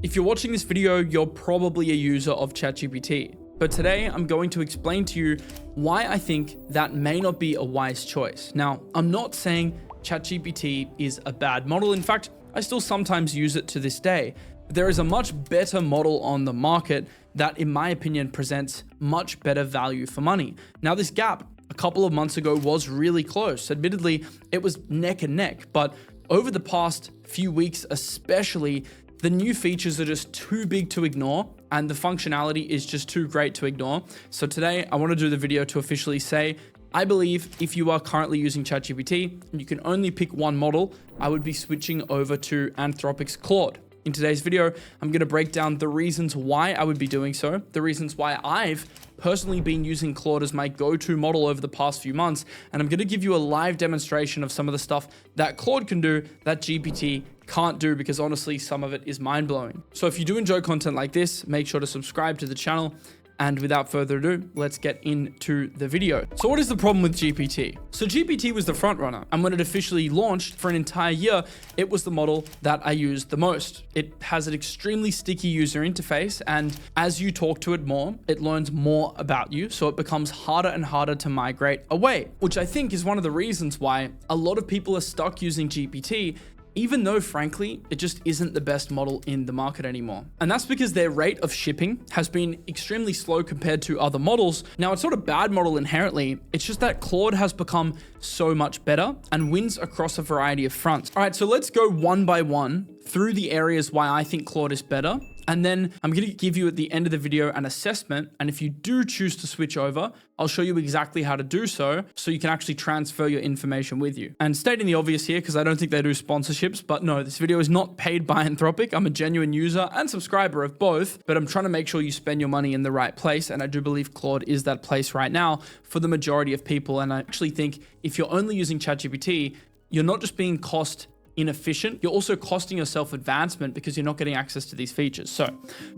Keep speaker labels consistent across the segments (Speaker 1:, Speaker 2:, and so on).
Speaker 1: If you're watching this video, you're probably a user of ChatGPT. But today I'm going to explain to you why I think that may not be a wise choice. Now, I'm not saying ChatGPT is a bad model. In fact, I still sometimes use it to this day. But there is a much better model on the market that, in my opinion, presents much better value for money. Now, this gap a couple of months ago was really close. Admittedly, it was neck and neck, but over the past few weeks especially, the new features are just too big to ignore and the functionality is just too great to ignore. So today I want to do the video to officially say, I believe if you are currently using ChatGPT and you can only pick one model, I would be switching over to Anthropic's Claude. In today's video, I'm going to break down the reasons why I would be doing so, the reasons why I've personally been using Claude as my go-to model over the past few months, and I'm going to give you a live demonstration of some of the stuff that Claude can do that GPT can't do, because honestly, some of it is mind-blowing. So if you do enjoy content like this, make sure to subscribe to the channel. And without further ado, let's get into the video. So what is the problem with GPT? So GPT was the front runner, and when it officially launched for an entire year, it was the model that I used the most. It has an extremely sticky user interface, and as you talk to it more, it learns more about you, so it becomes harder and harder to migrate away, which I think is one of the reasons why a lot of people are stuck using GPT, even though, frankly, it just isn't the best model in the market anymore. And that's because their rate of shipping has been extremely slow compared to other models. Now, it's not a bad model inherently, it's just that Claude has become so much better and wins across a variety of fronts. All right, so let's go one by one through the areas why I think Claude is better. And then I'm going to give you at the end of the video an assessment. And if you do choose to switch over, I'll show you exactly how to do so you can actually transfer your information with you. And stating the obvious here, because I don't think they do sponsorships, but no, this video is not paid by Anthropic. I'm a genuine user and subscriber of both, but I'm trying to make sure you spend your money in the right place. And I do believe Claude is that place right now for the majority of people. And I actually think if you're only using ChatGPT, you're not just being cost inefficient, you're also costing yourself advancement because you're not getting access to these features. So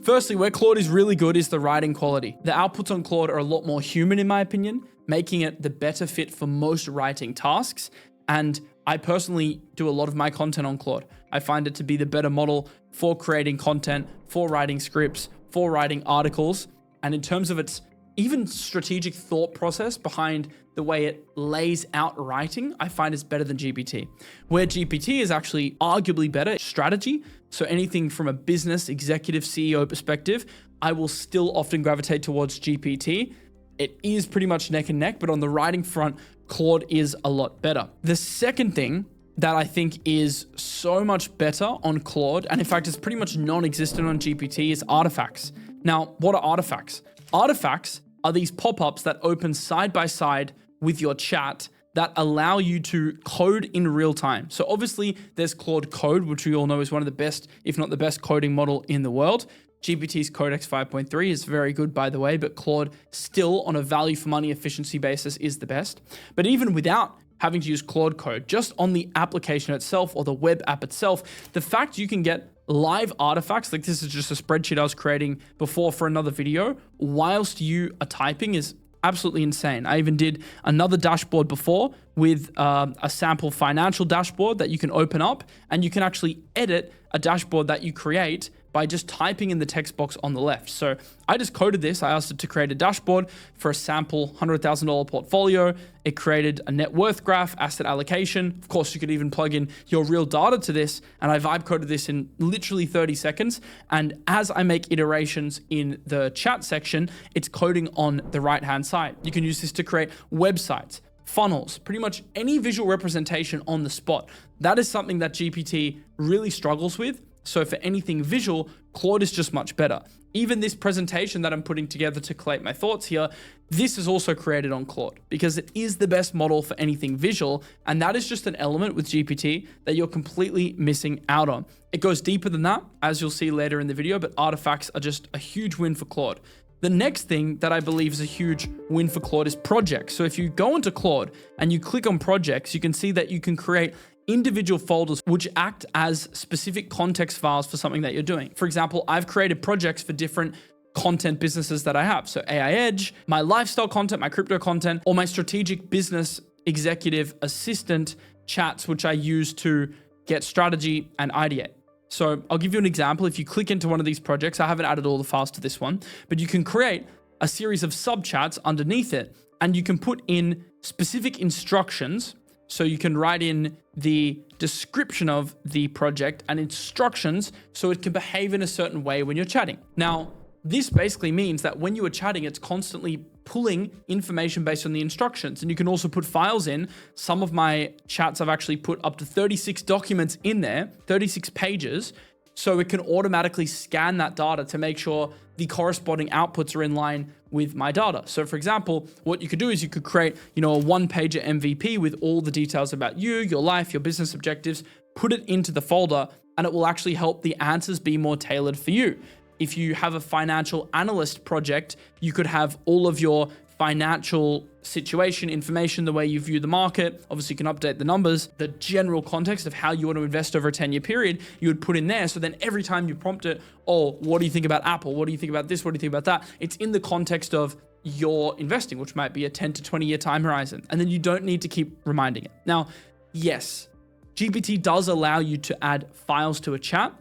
Speaker 1: firstly, where Claude is really good is the writing quality. The outputs on Claude are a lot more human in my opinion, making it the better fit for most writing tasks. And I personally do a lot of my content on Claude. I find it to be the better model for creating content, for writing scripts, for writing articles. And in terms of its even strategic thought process behind the way it lays out writing, I find is better than GPT. Where GPT is actually arguably better strategy, so anything from a business, executive, CEO perspective, I will still often gravitate towards GPT. It is pretty much neck and neck, but on the writing front, Claude is a lot better. The second thing that I think is so much better on Claude, and in fact is pretty much non-existent on GPT, is artifacts. Now, what are artifacts? Artifacts are these pop-ups that open side by side with your chat that allow you to code in real time. So obviously there's Claude Code, which we all know is one of the best, if not the best coding model in the world. GPT's Codex 5.3 is very good, by the way, but Claude still on a value for money efficiency basis is the best. But even without having to use Claude Code, just on the application itself or the web app itself, the fact you can get live artifacts, like this is just a spreadsheet I was creating before for another video, whilst you are typing is absolutely insane. I even did another dashboard before with a sample financial dashboard that you can open up, and you can actually edit a dashboard that you create by just typing in the text box on the left. So I just coded this. I asked it to create a dashboard for a sample $100,000 portfolio. It created a net worth graph, asset allocation. Of course, you could even plug in your real data to this. And I vibe coded this in literally 30 seconds. And as I make iterations in the chat section, it's coding on the right-hand side. You can use this to create websites, funnels, pretty much any visual representation on the spot. That is something that GPT really struggles with. So for anything visual, Claude is just much better. Even this presentation that I'm putting together to collate my thoughts here, this is also created on Claude because it is the best model for anything visual. And that is just an element with GPT that you're completely missing out on. It goes deeper than that, as you'll see later in the video, but artifacts are just a huge win for Claude. The next thing that I believe is a huge win for Claude is projects. So if you go into Claude and you click on projects, you can see that you can create individual folders which act as specific context files for something that you're doing. For example, I've created projects for different content businesses that I have. So AI Edge, my lifestyle content, my crypto content, or my strategic business executive assistant chats, which I use to get strategy and ideate. So I'll give you an example. If you click into one of these projects, I haven't added all the files to this one, but you can create a series of sub chats underneath it, and you can put in specific instructions. So you can write in the description of the project and instructions so it can behave in a certain way when you're chatting. Now, this basically means that when you are chatting, it's constantly pulling information based on the instructions. And you can also put files in. Some of my chats, I've actually put up to 36 documents in there, 36 pages. So it can automatically scan that data to make sure the corresponding outputs are in line with my data. So for example, what you could do is you could create, a one-pager MVP with all the details about you, your life, your business objectives, put it into the folder, and it will actually help the answers be more tailored for you. If you have a financial analyst project, you could have all of your financial situation information, the way you view the market. Obviously, you can update the numbers, the general context of how you want to invest over a 10-year period, you would put in there. So then every time you prompt it, oh, what do you think about Apple? What do you think about this? What do you think about that? It's in the context of your investing, which might be a 10 to 20-year time horizon. And then you don't need to keep reminding it. Now, yes, GPT does allow you to add files to a chat.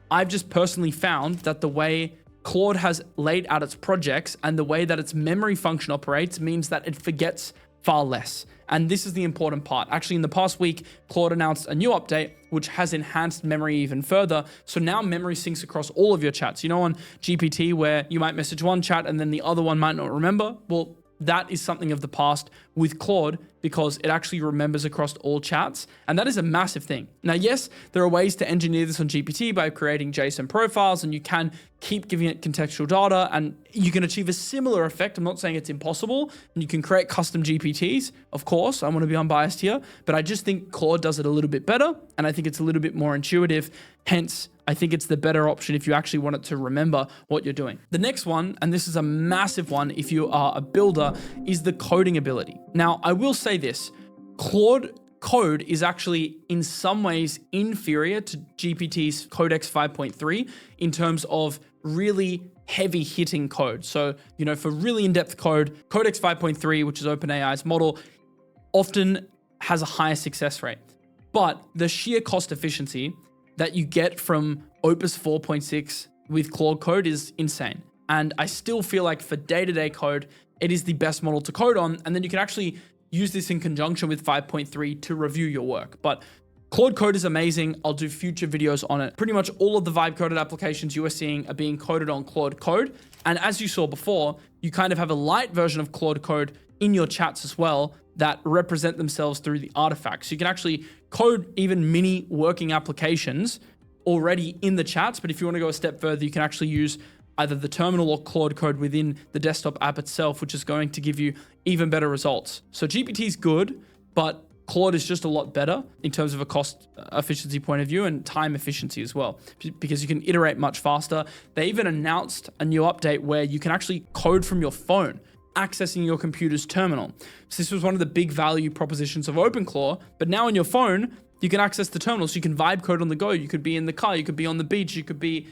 Speaker 1: I've just personally found that the way Claude has laid out its projects and the way that its memory function operates means that it forgets far less. And this is the important part. Actually, in the past week, Claude announced a new update, which has enhanced memory even further. So now memory syncs across all of your chats. On GPT, where you might message one chat and then the other one might not remember. Well, that is something of the past with Claude because it actually remembers across all chats. And that is a massive thing. Now, yes, there are ways to engineer this on GPT by creating JSON profiles, and you can keep giving it contextual data and you can achieve a similar effect. I'm not saying it's impossible, and you can create custom GPTs. Of course, I want to be unbiased here, but I just think Claude does it a little bit better. And I think it's a little bit more intuitive. Hence, I think it's the better option if you actually want it to remember what you're doing. The next one, and this is a massive one if you are a builder, is the coding ability. Now, I will say this, Claude Code is actually in some ways inferior to GPT's Codex 5.3 in terms of really heavy hitting code. So, for really in-depth code, Codex 5.3, which is OpenAI's model, often has a higher success rate. But the sheer cost efficiency that you get from Opus 4.6 with Claude Code is insane. And I still feel like for day-to-day code, it is the best model to code on. And then you can actually use this in conjunction with 5.3 to review your work. But Claude Code is amazing. I'll do future videos on it. Pretty much all of the vibe coded applications you are seeing are being coded on Claude Code. And as you saw before, you kind of have a light version of Claude Code in your chats as well that represent themselves through the artifacts. You can actually code even mini working applications already in the chats. But if you want to go a step further, you can actually use either the terminal or Claude Code within the desktop app itself, which is going to give you even better results. So GPT is good, but Claude is just a lot better in terms of a cost efficiency point of view and time efficiency as well, because you can iterate much faster. They even announced a new update where you can actually code from your phone, accessing your computer's terminal. So this was one of the big value propositions of OpenClaw, but now on your phone, you can access the terminal. So you can vibe code on the go. You could be in the car, you could be on the beach, you could be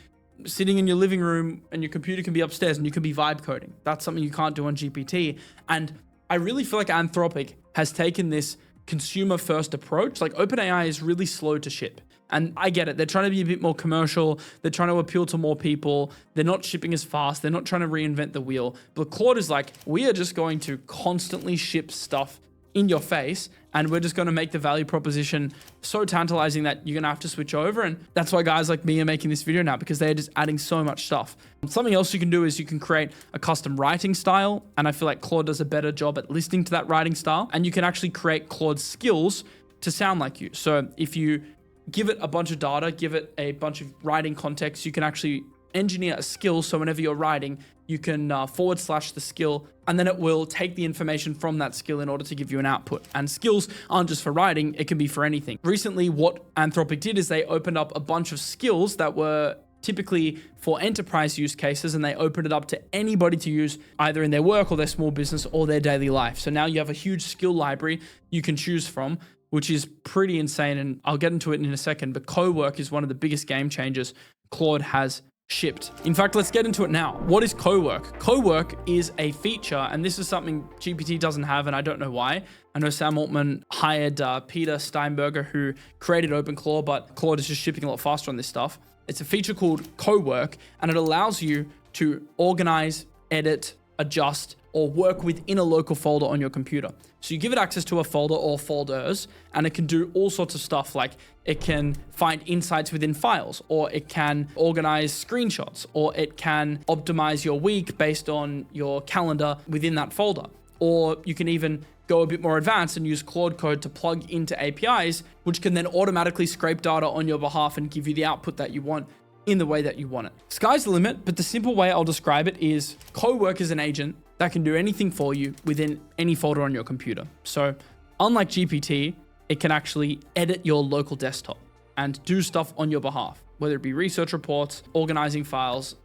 Speaker 1: sitting in your living room and your computer can be upstairs and you can be vibe coding. That's something you can't do on GPT. And I really feel like Anthropic has taken this consumer first approach. Like OpenAI is really slow to ship. And I get it. They're trying to be a bit more commercial. They're trying to appeal to more people. They're not shipping as fast. They're not trying to reinvent the wheel. But Claude is like, we are just going to constantly ship stuff in your face, and we're just going to make the value proposition so tantalizing that you're going to have to switch over. And that's why guys like me are making this video now, because they're just adding so much stuff. Something else you can do is you can create a custom writing style. And I feel like Claude does a better job at listening to that writing style. And you can actually create Claude skills to sound like you. So if you give it a bunch of data, give it a bunch of writing context, you can actually engineer a skill. So whenever you're writing, you can / the skill, and then it will take the information from that skill in order to give you an output. And skills aren't just for writing, it can be for anything. Recently, what Anthropic did is they opened up a bunch of skills that were typically for enterprise use cases, and they opened it up to anybody to use either in their work or their small business or their daily life. So now you have a huge skill library you can choose from, which is pretty insane. And I'll get into it in a second, but Cowork is one of the biggest game changers Claude has shipped. In fact, let's get into it now. What is Cowork? Cowork is a feature, and this is something GPT doesn't have, and I don't know why. I know Sam Altman hired Peter Steinberger, who created OpenClaw, but Claude is just shipping a lot faster on this stuff. It's a feature called Cowork, and it allows you to organize, edit, adjust, or work within a local folder on your computer. So you give it access to a folder or folders, and it can do all sorts of stuff, like it can find insights within files, or it can organize screenshots, or it can optimize your week based on your calendar within that folder. Or you can even go a bit more advanced and use Claude Code to plug into APIs, which can then automatically scrape data on your behalf and give you the output that you want in the way that you want it. Sky's the limit, but the simple way I'll describe it is Cowork is an agent that can do anything for you within any folder on your computer. So unlike GPT, it can actually edit your local desktop and do stuff on your behalf, whether it be research reports, organizing files,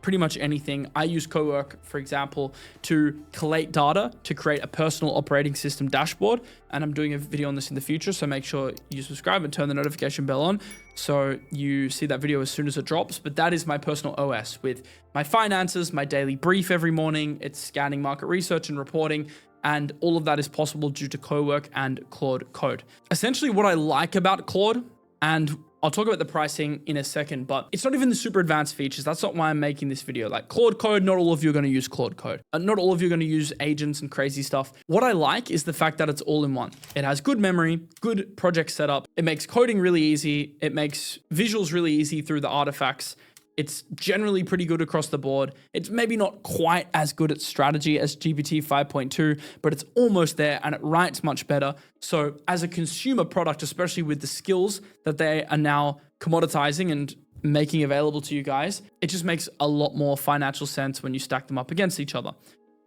Speaker 1: pretty much anything. I use Cowork, for example, to collate data to create a personal operating system dashboard. And I'm doing a video on this in the future. So make sure you subscribe and turn the notification bell on so you see that video as soon as it drops. But that is my personal OS with my finances, my daily brief every morning. It's scanning market research and reporting. And all of that is possible due to Cowork and Claude Code. Essentially what I like about Claude, and I'll talk about the pricing in a second, but it's not even the super advanced features. That's not why I'm making this video. Like Claude Code, not all of you are going to use Claude Code. Not all of you are going to use agents and crazy stuff. What I like is the fact that it's all in one. It has good memory, good project setup. It makes coding really easy. It makes visuals really easy through the artifacts. It's generally pretty good across the board. It's maybe not quite as good at strategy as GPT 5.2, but it's almost there and it writes much better. So as a consumer product, especially with the skills that they are now commoditizing and making available to you guys, it just makes a lot more financial sense when you stack them up against each other.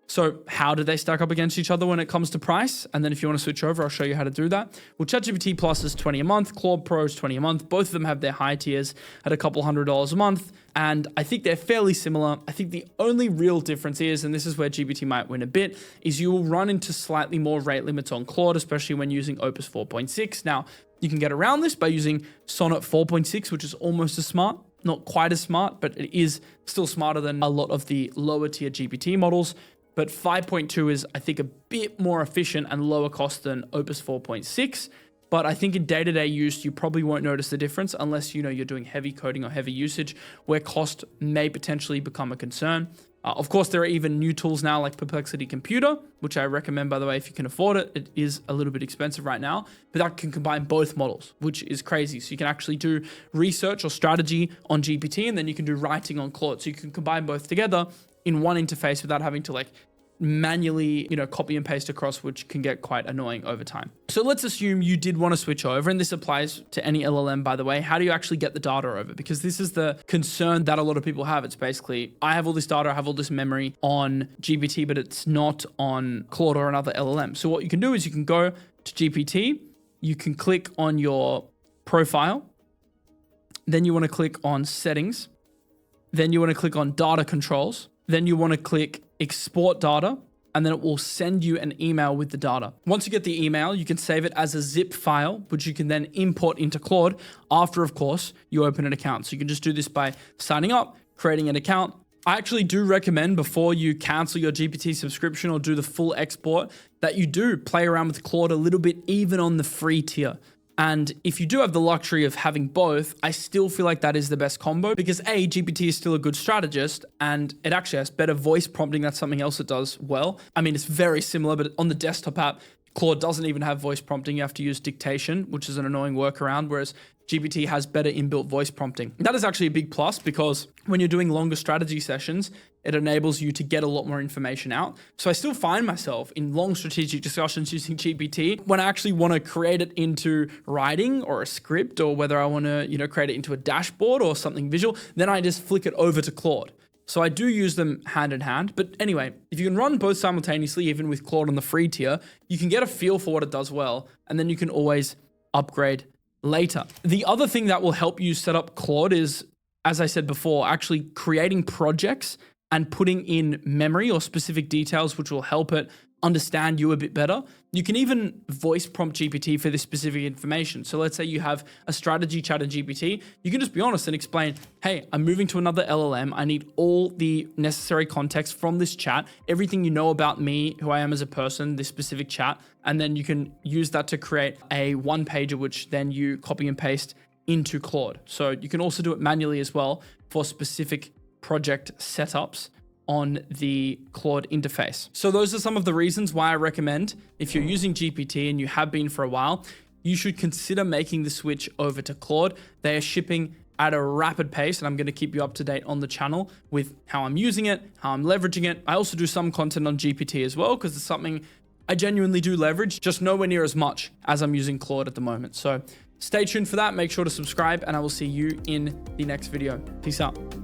Speaker 1: So how do they stack up against each other when it comes to price? And then if you want to switch over, I'll show you how to do that. Well, ChatGPT Plus is $20 a month. Claude Pro is $20 a month. Both of them have their high tiers at a couple $100 a month. And I think they're fairly similar. I think the only real difference is, and this is where GPT might win a bit, is you will run into slightly more rate limits on Claude, especially when using Opus 4.6. Now, you can get around this by using Sonnet 4.6, which is almost as smart. Not quite as smart, but it is still smarter than a lot of the lower tier GPT models. But 5.2 is, I think, a bit more efficient and lower cost than Opus 4.6. But I think in day-to-day use, you probably won't notice the difference unless you're doing heavy coding or heavy usage where cost may potentially become a concern. Of course, there are even new tools now like Perplexity Computer, which I recommend, by the way, if you can afford it. It is a little bit expensive right now, but that can combine both models, which is crazy. So you can actually do research or strategy on GPT, and then you can do writing on Claude. So you can combine both together in one interface without having to manually, copy and paste across, which can get quite annoying over time. So let's assume you did want to switch over, and this applies to any LLM, by the way. How do you actually get the data over? Because this is the concern that a lot of people have. It's basically, I have all this data, I have all this memory on GPT, but it's not on Claude or another LLM. So what you can do is you can go to GPT, you can click on your profile, then you want to click on settings, then you want to click on data controls, then you want to click export data, and then it will send you an email with the data. Once you get the email, you can save it as a zip file, which you can then import into Claude after, of course, you open an account. So you can just do this by signing up, creating an account. I actually do recommend before you cancel your GPT subscription or do the full export that you do play around with Claude a little bit, even on the free tier. And if you do have the luxury of having both, I still feel like that is the best combo because A, GPT is still a good strategist and it actually has better voice prompting. That's something else it does well. I mean, it's very similar, but on the desktop app, Claude doesn't even have voice prompting. You have to use dictation, which is an annoying workaround, whereas GPT has better inbuilt voice prompting. That is actually a big plus because when you're doing longer strategy sessions, it enables you to get a lot more information out. So I still find myself in long strategic discussions using GPT when I actually want to create it into writing or a script, or whether I want to, create it into a dashboard or something visual, then I just flick it over to Claude. So I do use them hand in hand. But anyway, if you can run both simultaneously, even with Claude on the free tier, you can get a feel for what it does well, and then you can always upgrade later. The other thing that will help you set up Claude is, as I said before, actually creating projects and putting in memory or specific details, which will help it understand you a bit better. You can even voice prompt GPT for this specific information. So let's say you have a strategy chat in GPT. You can just be honest and explain, hey, I'm moving to another LLM. I need all the necessary context from this chat, everything you know about me, who I am as a person, this specific chat. And then you can use that to create a one pager, which then you copy and paste into Claude. So you can also do it manually as well for specific project setups on the Claude interface. So those are some of the reasons why I recommend, if you're using GPT and you have been for a while, you should consider making the switch over to Claude. They are shipping at a rapid pace, and I'm going to keep you up to date on the channel with how I'm using it, how I'm leveraging it. I also do some content on GPT as well, because it's something I genuinely do leverage, just nowhere near as much as I'm using Claude at the moment. So stay tuned for that. Make sure to subscribe, and I will see you in the next video. Peace out.